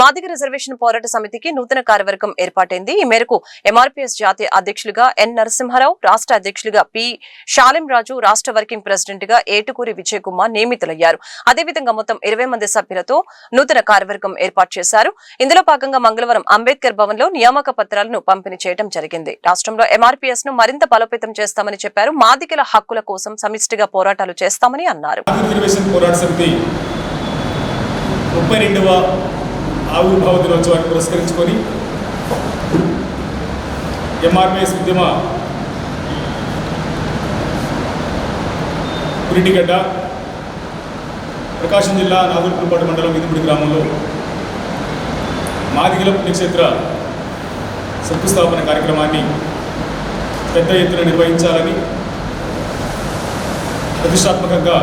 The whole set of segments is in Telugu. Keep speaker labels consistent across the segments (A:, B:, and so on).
A: మాదిగ రిజర్వేషన్ పోరాట సమితికి నూతన కార్యవర్గం ఏర్పాటైంది. ఈ మేరకు ఎంఆర్పీఎస్ జాతీయ అధ్యక్షులుగా ఎన్ నరసింహారావు, రాష్ట్ర అధ్యక్షులుగా పి శాలింరాజు, రాష్ట్ర వర్కింగ్ ప్రెసిడెంట్ గా ఏటుకూరి విజయ్ కుమార్ నియమితులయ్యారు. అదేవిధంగా మొత్తం 20 మంది సభ్యులతో నూతన కార్యవర్గం ఏర్పాటు చేశారు. ఇందులో భాగంగా మంగళవారం అంబేద్కర్ భవన్ లో నియామక పత్రాలను పంపిణీ చేయడం జరిగింది. రాష్ట్రంలో ఎంఆర్పీఎస్ ను మరింత బలోపేతం చేస్తామని చెప్పారు. మాదిగల హక్కుల కోసం సమిష్టిగా పోరాటాలు చేస్తామని అన్నారు.
B: ఆవిర్భావ దినోత్సవాన్ని పురస్కరించుకొని ఎంఆర్పీఎస్ ఉద్యమ పురిటిగడ్డ ప్రకాశం జిల్లా నాగులపూడిపాడు మండలం మిదిపూడి గ్రామంలో మాదిగల పుణ్యక్షేత్ర శంకుస్థాపన కార్యక్రమాన్ని పెద్ద ఎత్తున నిర్వహించాలని ప్రతిష్టాత్మకంగా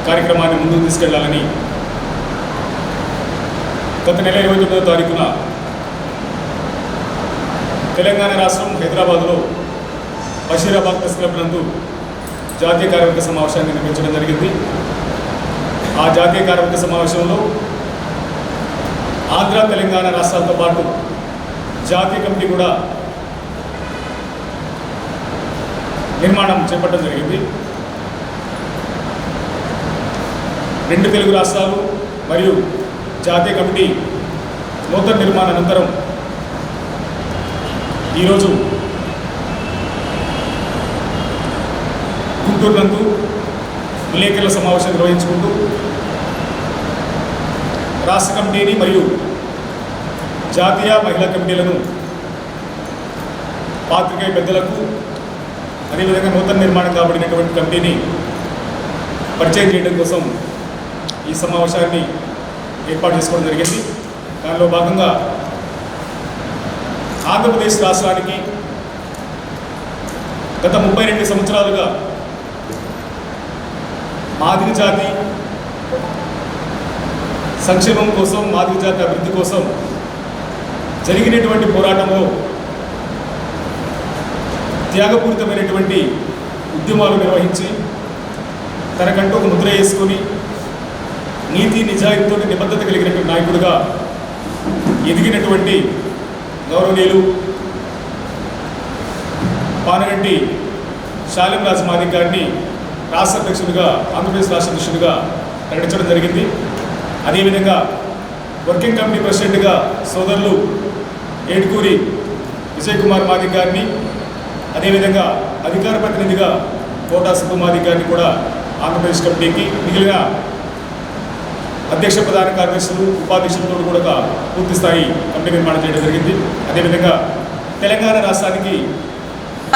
B: కార్యక్రమాన్ని ముందుకు తీసుకెళ్లాలని గత నెల 29వ తారీఖున తెలంగాణ రాష్ట్రం హైదరాబాద్లో బషీరాబాద్ ప్రెస్ క్లబ్ నందు జాతీయ కార్యవర్గ సమావేశాన్ని నిర్వహించడం జరిగింది. ఆ జాతీయ కార్యవర్గ సమావేశంలో ఆంధ్ర తెలంగాణ రాష్ట్రాలతో పాటు జాతీయ కమిటీ కూడా నిర్మాణం చేపట్టడం జరిగింది. 2 తెలుగు రాష్ట్రాలు మరియు జాతీయ కమిటీ నూతన నిర్మాణ అనంతరం ఈరోజు గుంటూరు నందు విలేకరుల సమావేశం నిర్వహించుకుంటూ రాష్ట్ర కమిటీని మరియు జాతీయ మహిళా కమిటీలను పాత్రికేయ పెద్దలకు అదేవిధంగా నూతన నిర్మాణం కాబడినటువంటి కమిటీని పరిచయం చేయడం కోసం ఈ సమావేశాన్ని ఏర్పాటు చేసుకోవడం జరిగింది. దానిలో భాగంగా ఆంధ్రప్రదేశ్ రాష్ట్రానికి గత 32 సంవత్సరాలుగా మాదిగ జాతి సంక్షేమం కోసం, మాదిగ జాతి అభివృద్ధి కోసం జరిగినటువంటి పోరాటంలో త్యాగపూరితమైనటువంటి ఉద్యమాలు నిర్వహించి తనకంటూ ఒక ముద్ర వేసుకొని నీతి నిజాయితీతో నిబద్ధత కలిగినటువంటి నాయకుడిగా ఎదిగినటువంటి గౌరవనీయులు పానగంటి శాలింరాజు మాదిగ గారిని రాష్ట్ర అధ్యక్షుడిగా, ఆంధ్రప్రదేశ్ రాష్ట్ర అధ్యక్షుడిగా ప్రకటించడం జరిగింది. అదేవిధంగా వర్కింగ్ కమిటీ ప్రెసిడెంట్గా సోదరులు ఏటుకూరి విజయ్ కుమార్ మాదిగ గారిని, అదేవిధంగా అధికార ప్రతినిధిగా కోటా సుబ్బు మాదిగ గారిని కూడా ఆంధ్రప్రదేశ్ కమిటీకి, మిగిలిన అధ్యక్ష ప్రధాన కార్యదర్శులు, ఉపాధ్యక్షులతో కూడా పూర్తి స్థాయి కమిటీ నిర్మాణం చేయడం జరిగింది. అదేవిధంగా తెలంగాణ రాష్ట్రానికి